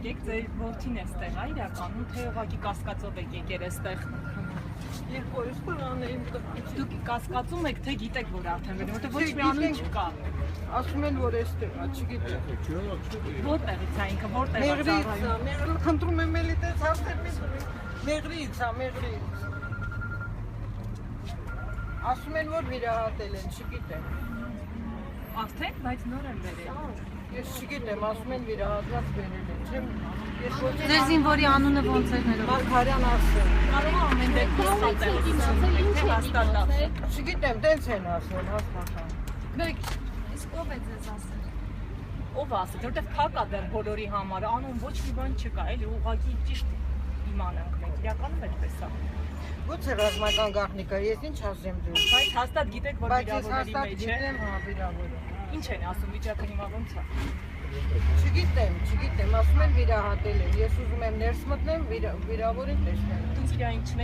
եկեք, ձեր որդին էստեղ է իրականում, թե ուղղակի կասկածով եք եկել էստեղ։ Երկորս բան եմ տղաց։ Դուք կասկածում եք, թե գիտեք, որ արդեն վեր, որտեղ ոչ մի անուն չկա։ Ասում են, որ էստեղ է, չգիտեմ։ Որտեղից է ինքը, որտեղ է ծառայում։ Մեղրից, խնդրում եմ էլի տես հարցեր Մեղրից է, Մեղրից։ Ասում են, որ վիրահատել են, չգիտեմ։ Արդեն, բայց նոր են վերել։ Ես չգիտեմ, ասում են վիրահատված վերել են, չեմ։ Ձեր զինվորի անունը ոնց էր ներողություն։ Մարգարյան Արսեն։ Կարող է ամեն դեպքում հաստատել, Չգիտեմ, տենց են ասել, հաստատան։ Բեք, իսկ ով է ձեզ ասել։ ով ասել, որտեղ փակ է դեռ բոլորի համար, անուն ոչ մի բան չկա, էլի ուղղակի ճիշտ իմանանք մենք, իրականում այդպես է։ Ո՞ց է ռազմական գաղտնիքը, ես ինչ ասեմ դու։ Բայց հաստատ գիտեք, որ Բայց ես վիրավորների հաստատ մեջ է։ գիտեմ, հա, վիրավորը։ Ինչ են ասում, վիճակը հիմա ոնց է։ Չգիտեմ, ասում են վիրահատել են։ Ես ուզում եմ ներս մտնեմ, վիրավորին տեսնեմ։ Դուք իրային չնեի